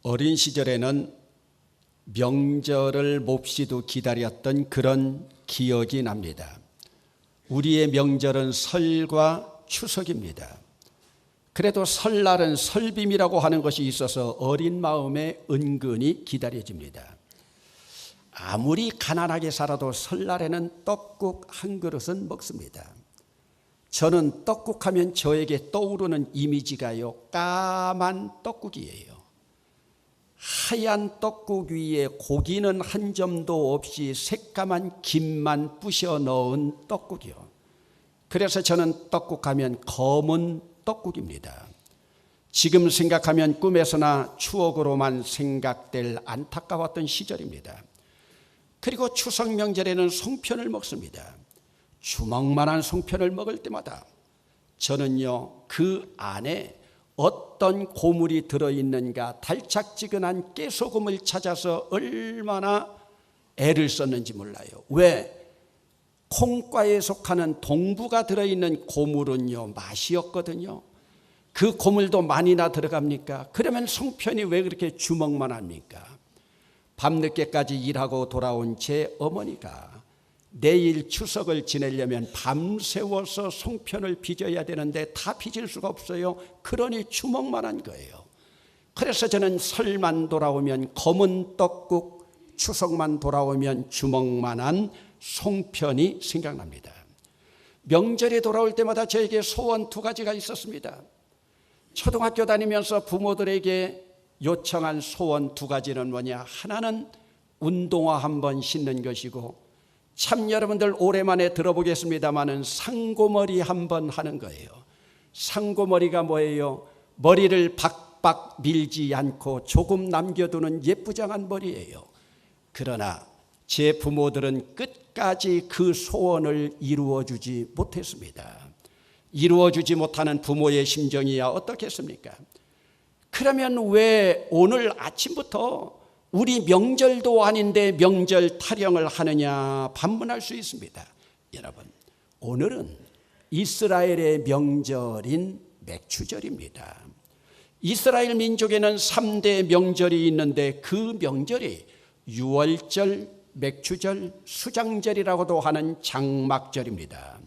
어린 시절에는 명절을 몹시도 기다렸던 그런 기억이 납니다. 우리의 명절은 설과 추석입니다. 그래도 설날은 설빔이라고 하는 것이 있어서 어린 마음에 은근히 기다려집니다. 아무리 가난하게 살아도 설날에는 떡국 한 그릇은 먹습니다. 저는 떡국하면 저에게 떠오르는 이미지가요, 까만 떡국이에요. 하얀 떡국 위에 고기는 한 점도 없이 새까만 김만 부셔 넣은 떡국이요. 그래서 저는 떡국하면 검은 떡국입니다. 지금 생각하면 꿈에서나 추억으로만 생각될 안타까웠던 시절입니다. 그리고 추석 명절에는 송편을 먹습니다. 주먹만한 송편을 먹을 때마다 저는요, 그 안에 어떤 고물이 들어있는가 달짝지근한 깨소금을 찾아서 얼마나 애를 썼는지 몰라요. 왜? 콩과에 속하는 동부가 들어있는 고물은요, 맛이 없거든요. 그 고물도 많이나 들어갑니까? 그러면 송편이 왜 그렇게 주먹만 합니까? 밤늦게까지 일하고 돌아온 제 어머니가 내일 추석을 지내려면 밤새워서 송편을 빚어야 되는데 다 빚을 수가 없어요. 그러니 주먹만한 거예요. 그래서 저는 설만 돌아오면 검은 떡국, 추석만 돌아오면 주먹만한 송편이 생각납니다. 명절이 돌아올 때마다 저에게 소원 두 가지가 있었습니다. 초등학교 다니면서 부모들에게 요청한 소원 두 가지는 뭐냐? 하나는 운동화 한 번 신는 것이고, 참 여러분들 오랜만에 들어보겠습니다마는 상고머리 한번 하는 거예요. 상고머리가 뭐예요? 머리를 박박 밀지 않고 조금 남겨두는 예쁘장한 머리예요. 그러나 제 부모들은 끝까지 그 소원을 이루어주지 못했습니다. 이루어주지 못하는 부모의 심정이야 어떻겠습니까? 그러면 왜 오늘 아침부터 우리 명절도 아닌데 명절 타령을 하느냐 반문할 수 있습니다. 여러분, 오늘은 이스라엘의 명절인 맥추절입니다. 이스라엘 민족에는 3대 명절이 있는데 그 명절이 유월절, 맥추절, 수장절이라고도 하는 장막절입니다.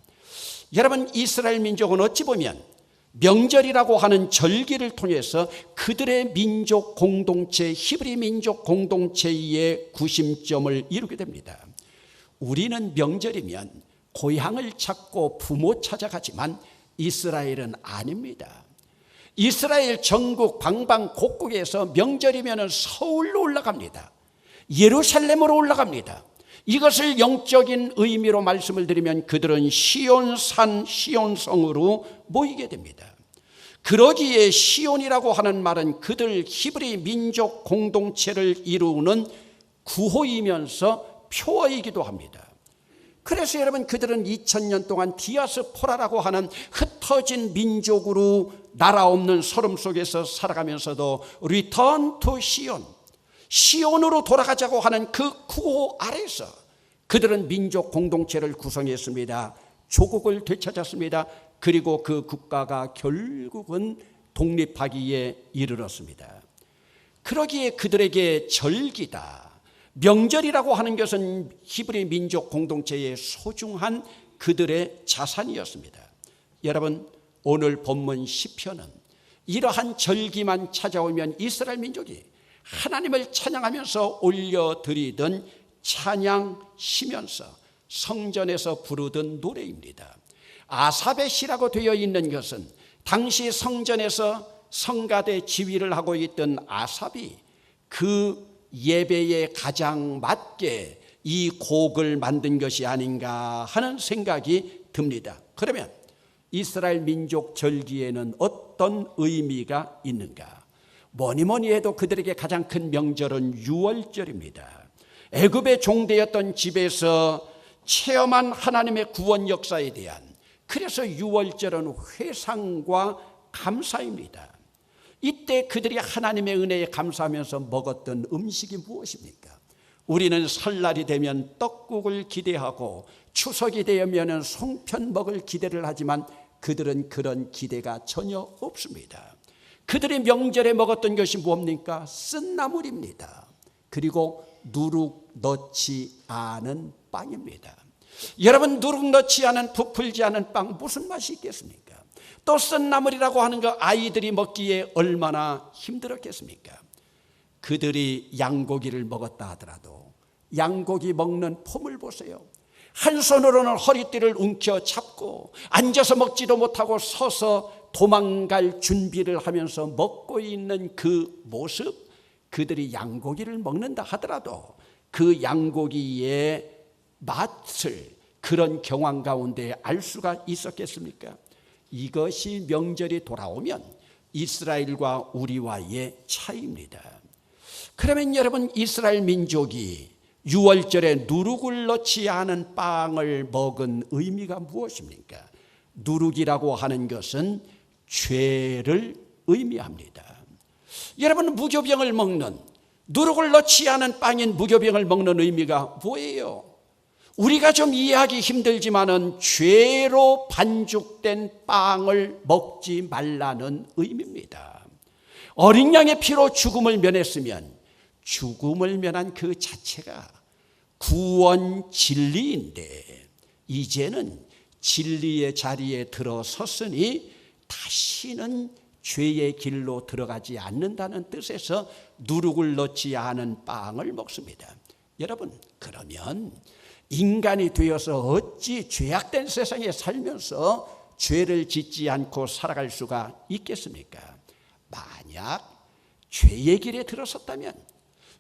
여러분, 이스라엘 민족은 어찌 보면 명절이라고 하는 절기를 통해서 그들의 민족 공동체, 히브리 민족 공동체의 구심점을 이루게 됩니다. 우리는 명절이면 고향을 찾고 부모 찾아가지만 이스라엘은 아닙니다. 이스라엘 전국 방방곡곡에서 명절이면 서울로 올라갑니다. 예루살렘으로 올라갑니다. 이것을 영적인 의미로 말씀을 드리면 그들은 시온산, 시온성으로 모이게 됩니다. 그러기에 시온이라고 하는 말은 그들 히브리 민족 공동체를 이루는 구호이면서 표어이기도 합니다. 그래서 여러분, 그들은 2000년 동안 디아스포라라고 하는 흩어진 민족으로 나라 없는 소름 속에서 살아가면서도 Return to 시온, 시온으로 돌아가자고 하는 그 구호 아래서 그들은 민족 공동체를 구성했습니다. 조국을 되찾았습니다. 그리고 그 국가가 결국은 독립하기에 이르렀습니다. 그러기에 그들에게 절기다, 명절이라고 하는 것은 히브리 민족 공동체의 소중한 그들의 자산이었습니다. 여러분, 오늘 본문 시편은 이러한 절기만 찾아오면 이스라엘 민족이 하나님을 찬양하면서 올려드리던 찬양 시면서 성전에서 부르던 노래입니다. 아삽의 시라고 되어 있는 것은 당시 성전에서 성가대 지휘를 하고 있던 아삽이 그 예배에 가장 맞게 이 곡을 만든 것이 아닌가 하는 생각이 듭니다. 그러면 이스라엘 민족 절기에는 어떤 의미가 있는가? 뭐니 해도 그들에게 가장 큰 명절은 유월절입니다. 애굽의 종되었던 집에서 체험한 하나님의 구원 역사에 대한, 그래서 유월절은 회상과 감사입니다. 이때 그들이 하나님의 은혜에 감사하면서 먹었던 음식이 무엇입니까? 우리는 설날이 되면 떡국을 기대하고 추석이 되면 송편 먹을 기대를 하지만 그들은 그런 기대가 전혀 없습니다. 그들이 명절에 먹었던 것이 뭡니까? 쓴나물입니다. 그리고 누룩 넣지 않은 빵입니다. 여러분, 누룩 넣지 않은, 부풀지 않은 빵 무슨 맛이 있겠습니까? 또 쓴나물이라고 하는 거 아이들이 먹기에 얼마나 힘들었겠습니까? 그들이 양고기를 먹었다 하더라도 양고기 먹는 폼을 보세요. 한 손으로는 허리띠를 움켜 잡고 앉아서 먹지도 못하고 서서 도망갈 준비를 하면서 먹고 있는 그 모습, 그들이 양고기를 먹는다 하더라도 그 양고기의 맛을 그런 경황 가운데 알 수가 있었겠습니까? 이것이 명절이 돌아오면 이스라엘과 우리와의 차이입니다. 그러면 여러분, 이스라엘 민족이 유월절에 누룩을 넣지 않은 빵을 먹은 의미가 무엇입니까? 누룩이라고 하는 것은 죄를 의미합니다. 여러분, 무교병을 먹는, 누룩을 넣지 않은 빵인 무교병을 먹는 의미가 뭐예요? 우리가 좀 이해하기 힘들지만은 죄로 반죽된 빵을 먹지 말라는 의미입니다. 어린 양의 피로 죽음을 면했으면 죽음을 면한 그 자체가 구원 진리인데, 이제는 진리의 자리에 들어섰으니 다시는 죄의 길로 들어가지 않는다는 뜻에서 누룩을 넣지 않은 빵을 먹습니다. 여러분, 그러면 인간이 되어서 어찌 죄악된 세상에 살면서 죄를 짓지 않고 살아갈 수가 있겠습니까? 만약 죄의 길에 들어섰다면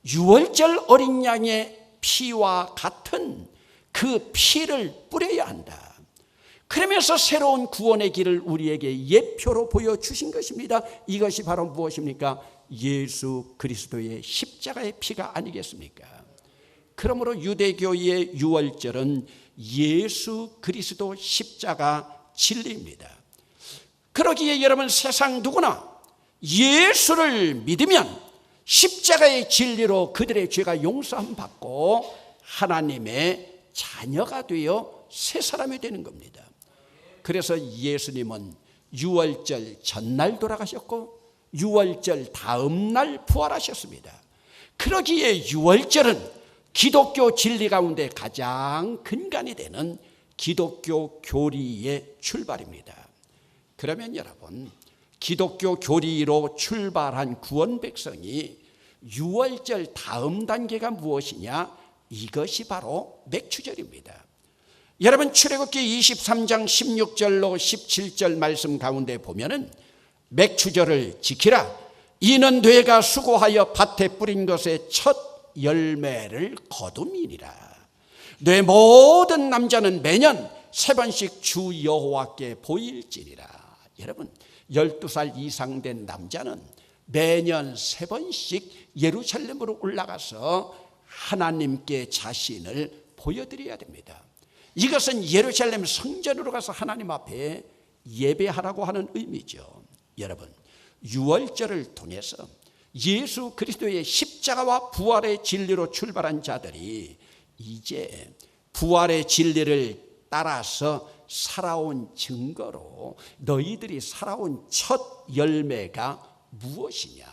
유월절 어린 양의 피와 같은 그 피를 뿌려야 한다. 그러면서 새로운 구원의 길을 우리에게 예표로 보여주신 것입니다. 이것이 바로 무엇입니까? 예수 그리스도의 십자가의 피가 아니겠습니까? 그러므로 유대교의 유월절은 예수 그리스도 십자가 진리입니다. 그러기에 여러분, 세상 누구나 예수를 믿으면 십자가의 진리로 그들의 죄가 용서함 받고 하나님의 자녀가 되어 새 사람이 되는 겁니다. 그래서 예수님은 유월절 전날 돌아가셨고 유월절 다음 날 부활하셨습니다. 그러기에 유월절은 기독교 진리 가운데 가장 근간이 되는 기독교 교리의 출발입니다. 그러면 여러분, 기독교 교리로 출발한 구원 백성이 유월절 다음 단계가 무엇이냐? 이것이 바로 맥추절입니다. 여러분, 출애굽기 23장 16절로 17절 말씀 가운데 보면은 맥추절을 지키라. 이는 뇌가 수고하여 밭에 뿌린 것의 첫 열매를 거둠이니라. 뇌 모든 남자는 매년 3번씩 주 여호와께 보일지니라. 여러분, 12살 이상 된 남자는 매년 3번씩 예루살렘으로 올라가서 하나님께 자신을 보여드려야 됩니다. 이것은 예루살렘 성전으로 가서 하나님 앞에 예배하라고 하는 의미죠. 여러분, 유월절을 통해서 예수 그리스도의 십자가와 부활의 진리로 출발한 자들이 이제 부활의 진리를 따라서 살아온 증거로 너희들이 살아온 첫 열매가 무엇이냐?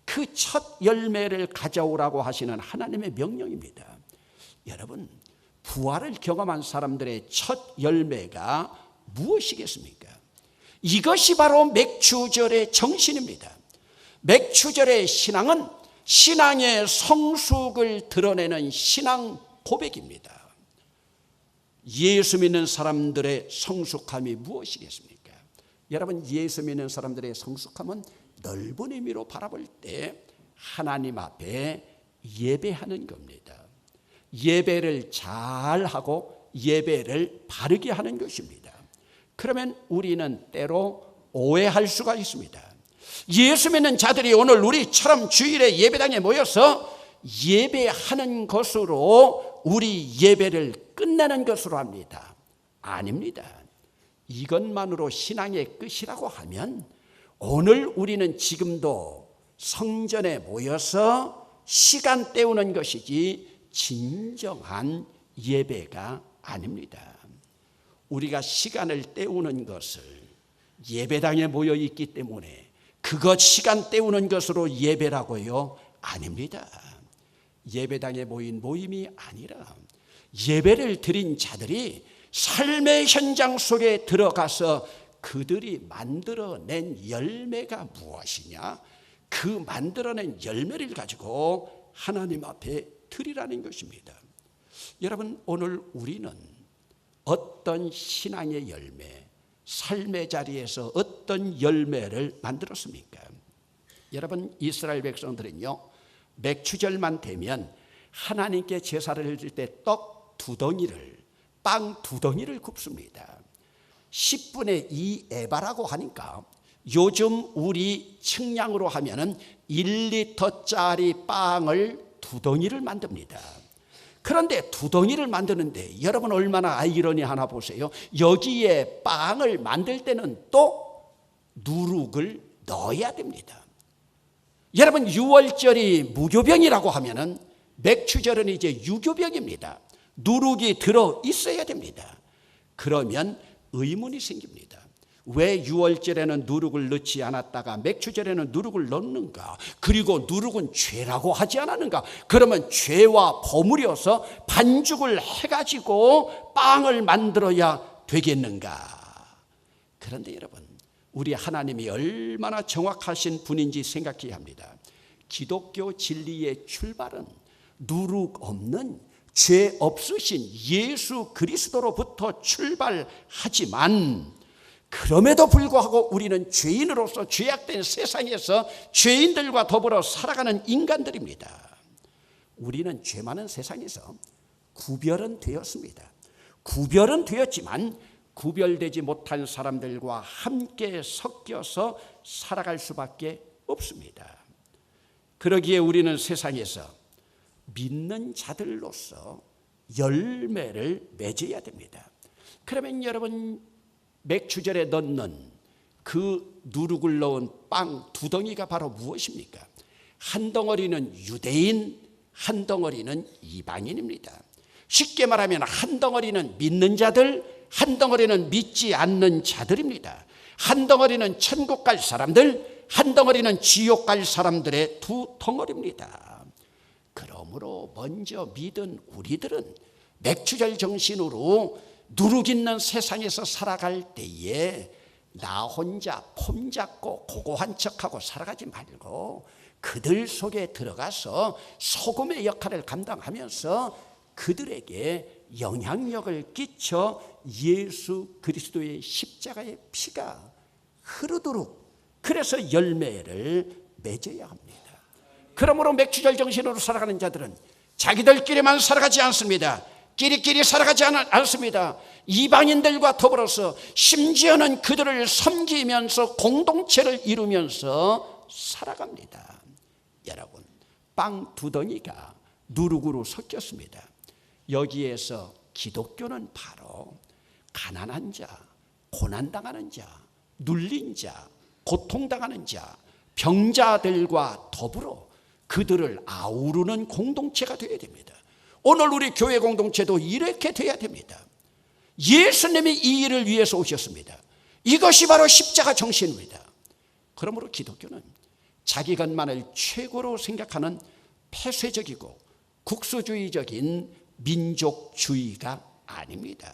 그 첫 열매를 가져오라고 하시는 하나님의 명령입니다. 여러분, 부활을 경험한 사람들의 첫 열매가 무엇이겠습니까? 이것이 바로 맥추절의 정신입니다. 맥추절의 신앙은 신앙의 성숙을 드러내는 신앙 고백입니다. 예수 믿는 사람들의 성숙함이 무엇이겠습니까? 여러분, 예수 믿는 사람들의 성숙함은 넓은 의미로 바라볼 때 하나님 앞에 예배하는 겁니다. 예배를 잘하고 예배를 바르게 하는 것입니다. 그러면 우리는 때로 오해할 수가 있습니다. 예수 믿는 자들이 오늘 우리처럼 주일에 예배당에 모여서 예배하는 것으로 우리 예배를 끝내는 것으로 합니다. 아닙니다. 이것만으로 신앙의 끝이라고 하면 오늘 우리는 지금도 성전에 모여서 시간 때우는 것이지 진정한 예배가 아닙니다. 우리가 시간을 때우는 것을 예배당에 모여 있기 때문에 그것 시간 때우는 것으로 예배라고요? 아닙니다. 예배당에 모인 모임이 아니라 예배를 드린 자들이 삶의 현장 속에 들어가서 그들이 만들어낸 열매가 무엇이냐? 그 만들어낸 열매를 가지고 하나님 앞에 드리라는 것입니다. 여러분, 오늘 우리는 어떤 신앙의 열매, 삶의 자리에서 어떤 열매를 만들었습니까? 여러분, 이스라엘 백성들은요, 맥추절만 되면 하나님께 제사를 드릴 때 떡 2덩이를, 빵 2덩이를 굽습니다. 10분의 2 에바라고 하니까 요즘 우리 측량으로 하면은 1리터짜리 빵을 2덩이를 만듭니다. 그런데 2덩이를 만드는데 여러분 얼마나 아이러니하나 보세요. 여기에 빵을 만들 때는 또 누룩을 넣어야 됩니다. 여러분, 유월절이 무교병이라고 하면은 맥추절은 이제 유교병입니다. 누룩이 들어 있어야 됩니다. 그러면 의문이 생깁니다. 왜 유월절에는 누룩을 넣지 않았다가 맥추절에는 누룩을 넣는가? 그리고 누룩은 죄라고 하지 않았는가? 그러면 죄와 버무려서 반죽을 해가지고 빵을 만들어야 되겠는가? 그런데 여러분, 우리 하나님이 얼마나 정확하신 분인지 생각해야 합니다. 기독교 진리의 출발은 누룩 없는 죄 없으신 예수 그리스도로부터 출발하지만, 그럼에도 불구하고 우리는 죄인으로서 죄악된 세상에서 죄인들과 더불어 살아가는 인간들입니다. 우리는 죄 많은 세상에서 구별은 되었습니다. 구별은 되었지만 구별되지 못한 사람들과 함께 섞여서 살아갈 수밖에 없습니다. 그러기에 우리는 세상에서 믿는 자들로서 열매를 맺어야 됩니다. 그러면 여러분, 맥추절에 넣는 그 누룩을 넣은 빵 2덩이가 바로 무엇입니까? 한 덩어리는 유대인, 한 덩어리는 이방인입니다. 쉽게 말하면 한 덩어리는 믿는 자들, 한 덩어리는 믿지 않는 자들입니다. 한 덩어리는 천국 갈 사람들, 한 덩어리는 지옥 갈 사람들의 2덩어리입니다. 그러므로 먼저 믿은 우리들은 맥추절 정신으로 누룩 있는 세상에서 살아갈 때에 나 혼자 폼 잡고 고고한 척하고 살아가지 말고 그들 속에 들어가서 소금의 역할을 감당하면서 그들에게 영향력을 끼쳐 예수 그리스도의 십자가의 피가 흐르도록, 그래서 열매를 맺어야 합니다. 그러므로 맥추절 정신으로 살아가는 자들은 자기들끼리만 살아가지 않습니다. 끼리끼리 살아가지 않습니다. 이방인들과 더불어서 심지어는 그들을 섬기면서 공동체를 이루면서 살아갑니다. 여러분, 빵 2덩이가 누룩으로 섞였습니다. 여기에서 기독교는 바로 가난한 자, 고난당하는 자, 눌린 자, 고통당하는 자, 병자들과 더불어 그들을 아우르는 공동체가 되어야 됩니다. 오늘 우리 교회 공동체도 이렇게 돼야 됩니다. 예수님이 이 일을 위해서 오셨습니다. 이것이 바로 십자가 정신입니다. 그러므로 기독교는 자기 것만을 최고로 생각하는 폐쇄적이고 국수주의적인 민족주의가 아닙니다.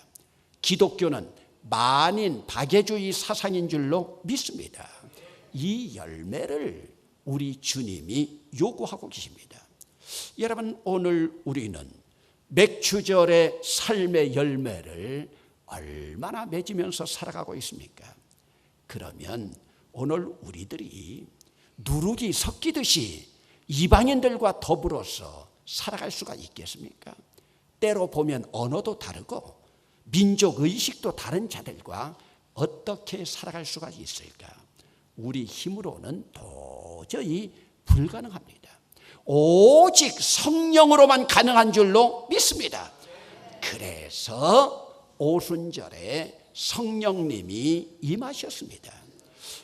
기독교는 만인 박애주의 사상인 줄로 믿습니다. 이 열매를 우리 주님이 요구하고 계십니다. 여러분, 오늘 우리는 맥추절의 삶의 열매를 얼마나 맺으면서 살아가고 있습니까? 그러면 오늘 우리들이 누룩이 섞이듯이 이방인들과 더불어서 살아갈 수가 있겠습니까? 때로 보면 언어도 다르고 민족의식도 다른 자들과 어떻게 살아갈 수가 있을까? 우리 힘으로는 도저히 불가능합니다. 오직 성령으로만 가능한 줄로 믿습니다. 그래서 오순절에 성령님이 임하셨습니다.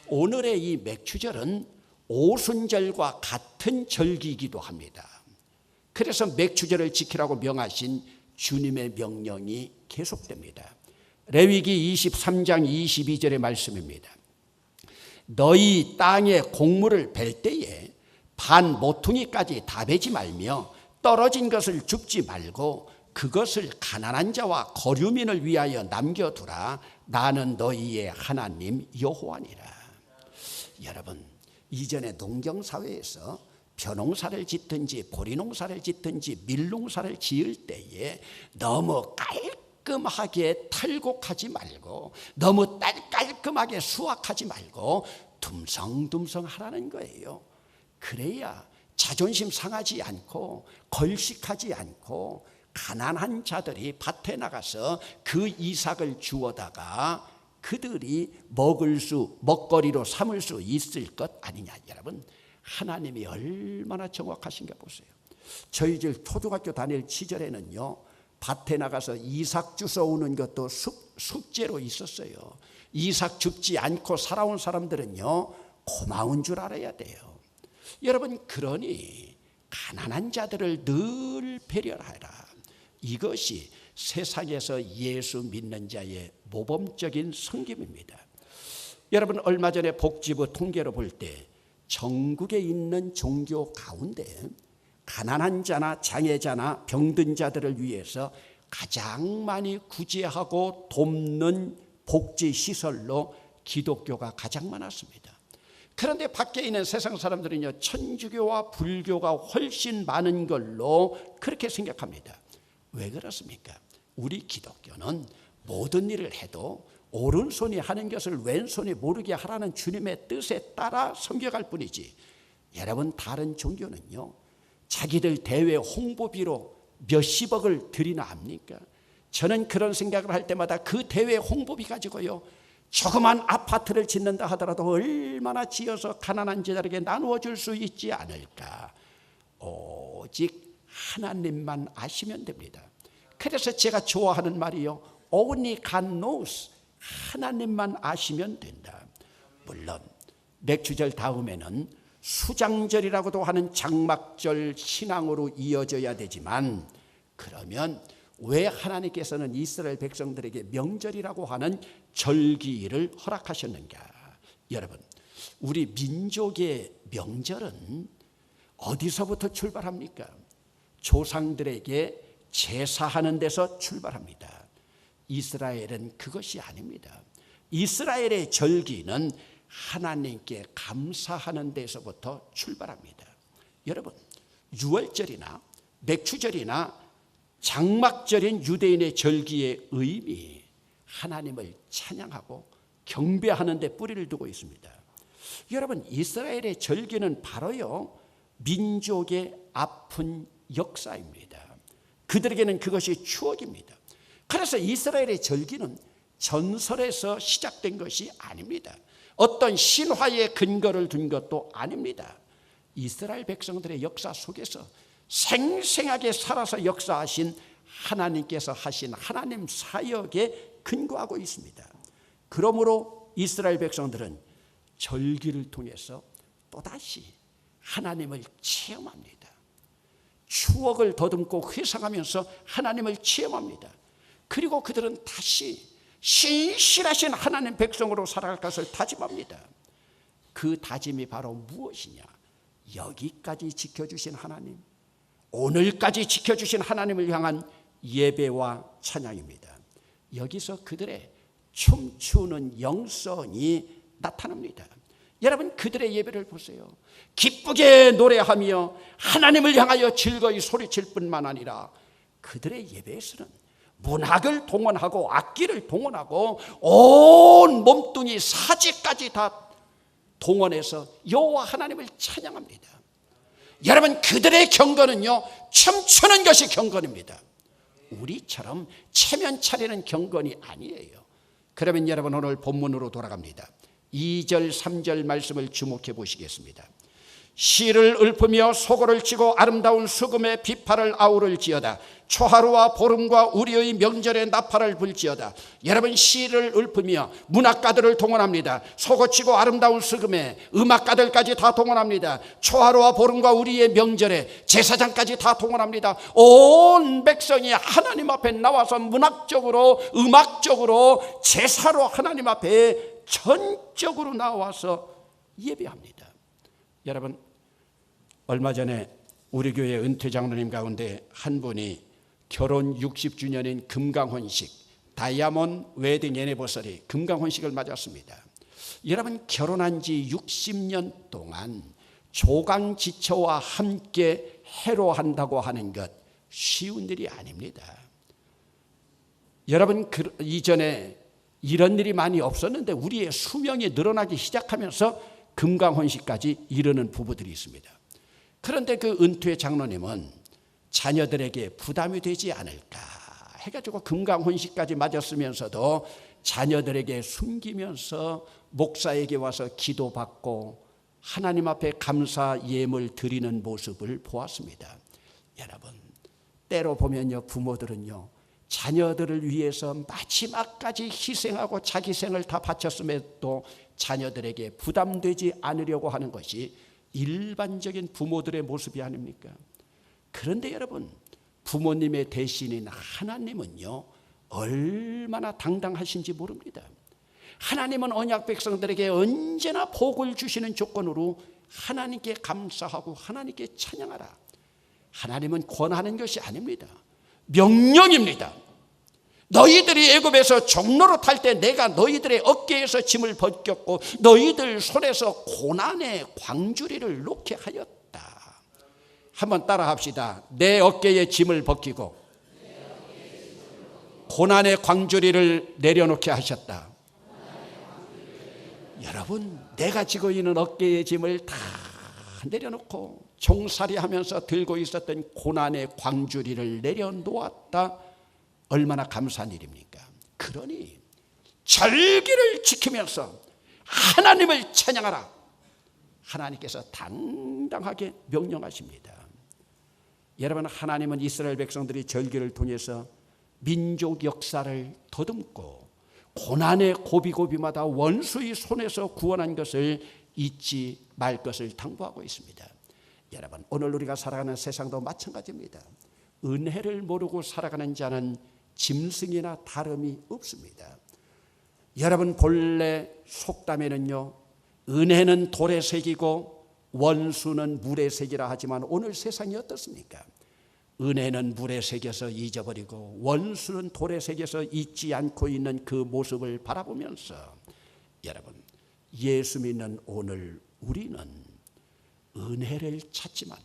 오늘의 이 맥추절은 오순절과 같은 절기이기도 합니다. 그래서 맥추절을 지키라고 명하신 주님의 명령이 계속됩니다. 레위기 23장 22절의 말씀입니다. 너희 땅에 곡물을 벨 때에 반 모퉁이까지 다 베지 말며 떨어진 것을 줍지 말고 그것을 가난한 자와 거류민을 위하여 남겨두라. 나는 너희의 하나님 여호와니라. 여러분, 이전에 농경사회에서 벼농사를 짓든지 보리농사를 짓든지 밀농사를 지을 때에 너무 깔끔하게 탈곡하지 말고 너무 깔끔하게 수확하지 말고 듬성듬성 하라는 거예요. 그래야 자존심 상하지 않고 걸식하지 않고 가난한 자들이 밭에 나가서 그 이삭을 주워다가 그들이 먹거리로 삼을 수 있을 것 아니냐. 여러분, 하나님이 얼마나 정확하신가 보세요. 저희들 초등학교 다닐 시절에는요, 밭에 나가서 이삭 주워오는 것도 숙제로 있었어요. 이삭 줍지 않고 살아온 사람들은요, 고마운 줄 알아야 돼요. 여러분, 그러니 가난한 자들을 늘 배려하라. 이것이 세상에서 예수 믿는 자의 모범적인 섬김입니다. 여러분, 얼마 전에 복지부 통계로 볼 때 전국에 있는 종교 가운데 가난한 자나 장애자나 병든 자들을 위해서 가장 많이 구제하고 돕는 복지시설로 기독교가 가장 많았습니다. 그런데 밖에 있는 세상 사람들은요, 천주교와 불교가 훨씬 많은 걸로 그렇게 생각합니다. 왜 그렇습니까? 우리 기독교는 모든 일을 해도 오른손이 하는 것을 왼손이 모르게 하라는 주님의 뜻에 따라 섬겨갈 뿐이지, 여러분, 다른 종교는요, 자기들 대외 홍보비로 몇십억을 들이나 합니까? 저는 그런 생각을 할 때마다 그 대외 홍보비 가지고요, 조그만 아파트를 짓는다 하더라도 얼마나 지어서 가난한 자들에게 나누어 줄 수 있지 않을까. 오직 하나님만 아시면 됩니다. 그래서 제가 좋아하는 말이요, Only God knows. 하나님만 아시면 된다. 물론 맥주절 다음에는 수장절이라고도 하는 장막절 신앙으로 이어져야 되지만, 그러면 왜 하나님께서는 이스라엘 백성들에게 명절이라고 하는 절기를 허락하셨는가? 여러분, 우리 민족의 명절은 어디서부터 출발합니까? 조상들에게 제사하는 데서 출발합니다. 이스라엘은 그것이 아닙니다. 이스라엘의 절기는 하나님께 감사하는 데서부터 출발합니다. 여러분, 유월절이나 맥추절이나 장막절인 유대인의 절기의 의미, 하나님을 찬양하고 경배하는 데 뿌리를 두고 있습니다. 여러분, 이스라엘의 절기는 바로요, 민족의 아픈 역사입니다. 그들에게는 그것이 추억입니다. 그래서 이스라엘의 절기는 전설에서 시작된 것이 아닙니다. 어떤 신화의 근거를 둔 것도 아닙니다. 이스라엘 백성들의 역사 속에서 생생하게 살아서 역사하신 하나님께서 하신 하나님 사역에 근거하고 있습니다. 그러므로 이스라엘 백성들은 절기를 통해서 또다시 하나님을 체험합니다. 추억을 더듬고 회상하면서 하나님을 체험합니다. 그리고 그들은 다시 신실하신 하나님 백성으로 살아갈 것을 다짐합니다. 그 다짐이 바로 무엇이냐? 여기까지 지켜주신 하나님, 오늘까지 지켜주신 하나님을 향한 예배와 찬양입니다. 여기서 그들의 춤추는 영성이 나타납니다. 여러분, 그들의 예배를 보세요. 기쁘게 노래하며 하나님을 향하여 즐거이 소리칠 뿐만 아니라 그들의 예배에서는 문학을 동원하고 악기를 동원하고 온 몸뚱이 사지까지 다 동원해서 여호와 하나님을 찬양합니다. 여러분, 그들의 경건은요, 춤추는 것이 경건입니다. 우리처럼 체면 차리는 경건이 아니에요. 그러면 여러분, 오늘 본문으로 돌아갑니다. 2절 3절 말씀을 주목해 보시겠습니다. 시를 읊으며 소고를 치고 아름다운 수금의 비파를 아우를지어다. 초하루와 보름과 우리의 명절에 나팔을 불지어다. 여러분, 시를 읊으며 문학가들을 동원합니다. 소고치고 아름다운 수금에 음악가들까지 다 동원합니다. 초하루와 보름과 우리의 명절에 제사장까지 다 동원합니다. 온 백성이 하나님 앞에 나와서 문학적으로 음악적으로 제사로 하나님 앞에 전적으로 나와서 예배합니다. 여러분, 얼마 전에 우리 교회 은퇴 장로님 가운데 한 분이 결혼 60주년인 금강혼식, 다이아몬드 웨딩 애니버서리 금강혼식을 맞았습니다. 여러분, 결혼한 지 60년 동안 조강지처와 함께 해로한다고 하는 것 쉬운 일이 아닙니다. 여러분, 이전에 이런 일이 많이 없었는데 우리의 수명이 늘어나기 시작하면서 금강혼식까지 이르는 부부들이 있습니다. 그런데 그 은퇴 장로님은 자녀들에게 부담이 되지 않을까 해가지고 금강혼식까지 맞았으면서도 자녀들에게 숨기면서 목사에게 와서 기도받고 하나님 앞에 감사 예물 드리는 모습을 보았습니다. 여러분, 때로 보면요, 부모들은요, 자녀들을 위해서 마지막까지 희생하고 자기 생을 다 바쳤음에도 자녀들에게 부담되지 않으려고 하는 것이 일반적인 부모들의 모습이 아닙니까? 그런데 여러분, 부모님의 대신인 하나님은요, 얼마나 당당하신지 모릅니다. 하나님은 언약 백성들에게 언제나 복을 주시는 조건으로 하나님께 감사하고 하나님께 찬양하라. 하나님은 권하는 것이 아닙니다. 명령입니다. 너희들이 애굽에서 종로로 탈 때 내가 너희들의 어깨에서 짐을 벗겼고 너희들 손에서 고난의 광주리를 놓게 하였다. 한번 따라 합시다. 내 어깨에 짐을 벗기고 고난의 광주리를 내려놓게 하셨다. 여러분, 내가 지고 있는 어깨의 짐을 다 내려놓고 종살이하면서 들고 있었던 고난의 광주리를 내려놓았다. 얼마나 감사한 일입니까? 그러니 절기를 지키면서 하나님을 찬양하라. 하나님께서 당당하게 명령하십니다. 여러분, 하나님은 이스라엘 백성들이 절기를 통해서 민족 역사를 더듬고 고난의 고비고비마다 원수의 손에서 구원한 것을 잊지 말 것을 당부하고 있습니다. 여러분, 오늘 우리가 살아가는 세상도 마찬가지입니다. 은혜를 모르고 살아가는 자는 짐승이나 다름이 없습니다. 여러분, 본래 속담에는요, 은혜는 돌의 색이고 원수는 물의 색이라 하지만 오늘 세상이 어떻습니까? 은혜는 물에 새겨서 잊어버리고 원수는 돌에 새겨서 잊지 않고 있는 그 모습을 바라보면서 여러분, 예수 믿는 오늘 우리는 은혜를 찾지만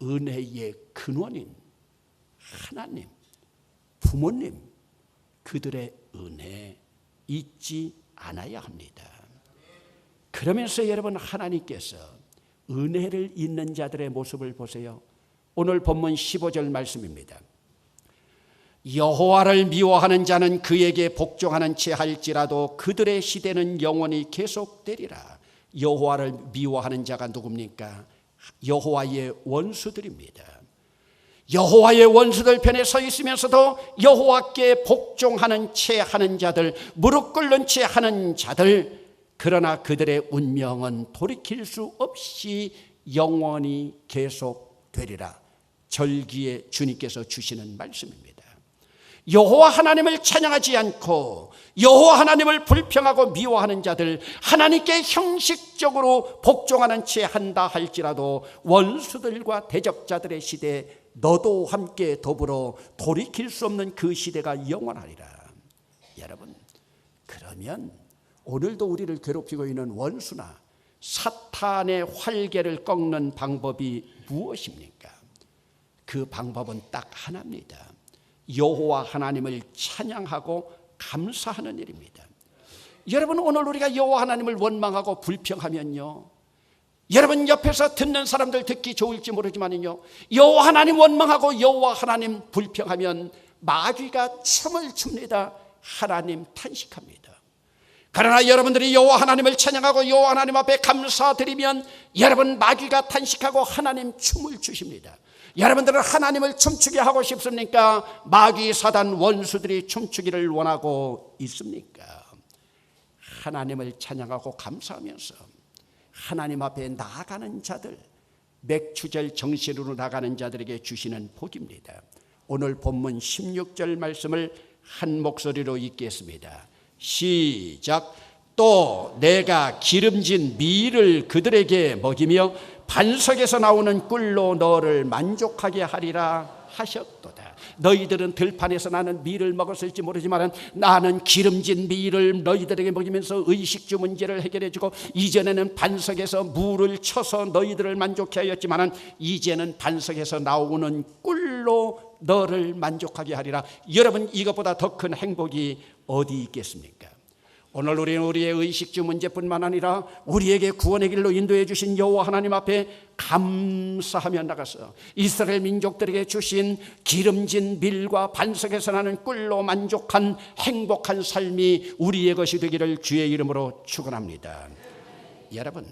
은혜의 근원인 하나님, 부모님, 그들의 은혜 잊지 않아야 합니다. 그러면서 여러분, 하나님께서 은혜를 잊는 자들의 모습을 보세요. 오늘 본문 15절 말씀입니다. 여호와를 미워하는 자는 그에게 복종하는 채 할지라도 그들의 시대는 영원히 계속되리라. 여호와를 미워하는 자가 누굽니까? 여호와의 원수들입니다. 여호와의 원수들 편에 서 있으면서도 여호와께 복종하는 채 하는 자들, 무릎 꿇는 채 하는 자들, 그러나 그들의 운명은 돌이킬 수 없이 영원히 계속되리라. 절기에 주님께서 주시는 말씀입니다. 여호와 하나님을 찬양하지 않고 여호와 하나님을 불평하고 미워하는 자들, 하나님께 형식적으로 복종하는 채 한다 할지라도 원수들과 대적자들의 시대에 너도 함께 더불어 돌이킬 수 없는 그 시대가 영원하리라. 여러분, 그러면 오늘도 우리를 괴롭히고 있는 원수나 사탄의 활개를 꺾는 방법이 무엇입니까? 그 방법은 딱 하나입니다. 여호와 하나님을 찬양하고 감사하는 일입니다. 여러분, 오늘 우리가 여호와 하나님을 원망하고 불평하면요, 여러분 옆에서 듣는 사람들 듣기 좋을지 모르지만요, 여호와 하나님 원망하고 여호와 하나님 불평하면 마귀가 춤을 춥니다. 하나님 탄식합니다. 그러나 여러분들이 여호와 하나님을 찬양하고 여호와 하나님 앞에 감사드리면 여러분 마귀가 탄식하고 하나님 춤을 추십니다. 여러분들은 하나님을 춤추게 하고 싶습니까? 마귀 사단 원수들이 춤추기를 원하고 있습니까? 하나님을 찬양하고 감사하면서 하나님 앞에 나아가는 자들, 맥추절 정신으로 나가는 자들에게 주시는 복입니다. 오늘 본문 16절 말씀을 한 목소리로 읽겠습니다. 시작. 또 내가 기름진 밀을 그들에게 먹이며 반석에서 나오는 꿀로 너를 만족하게 하리라 하셨도다. 너희들은 들판에서 나는 밀을 먹었을지 모르지만 나는 기름진 밀을 너희들에게 먹이면서 의식주 문제를 해결해주고, 이전에는 반석에서 물을 쳐서 너희들을 만족해 하였지만 이제는 반석에서 나오는 꿀로 너를 만족하게 하리라. 여러분, 이것보다 더 큰 행복이 어디 있겠습니까? 오늘 우리는 우리의 의식주 문제뿐만 아니라 우리에게 구원의 길로 인도해 주신 여호와 하나님 앞에 감사하며 나가서 이스라엘 민족들에게 주신 기름진 밀과 반석에서 나는 꿀로 만족한 행복한 삶이 우리의 것이 되기를 주의 이름으로 축원합니다. 여러분,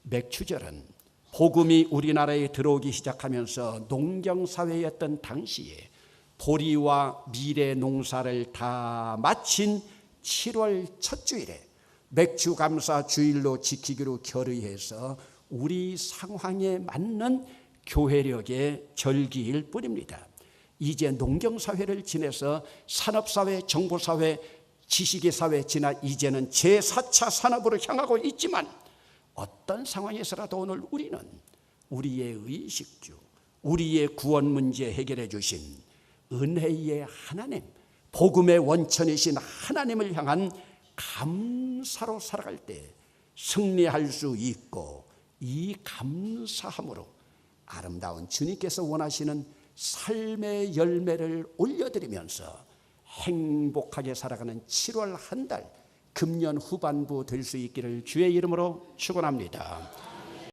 맥주절은 복음이 우리나라에 들어오기 시작하면서 농경사회였던 당시에 보리와 밀의 농사를 다 마친 7월 첫 주일에 맥주감사 주일로 지키기로 결의해서 우리 상황에 맞는 교회력의 절기일 뿐입니다. 이제 농경사회를 지내서 산업사회, 정보사회, 지식의 사회 지나 이제는 제4차 산업으로 향하고 있지만, 어떤 상황에서라도 오늘 우리는 우리의 의식주, 우리의 구원 문제 해결해 주신 은혜의 하나님, 복음의 원천이신 하나님을 향한 감사로 살아갈 때 승리할 수 있고, 이 감사함으로 아름다운 주님께서 원하시는 삶의 열매를 올려드리면서 행복하게 살아가는 7월 한 달, 금년 후반부 될 수 있기를 주의 이름으로 축원합니다.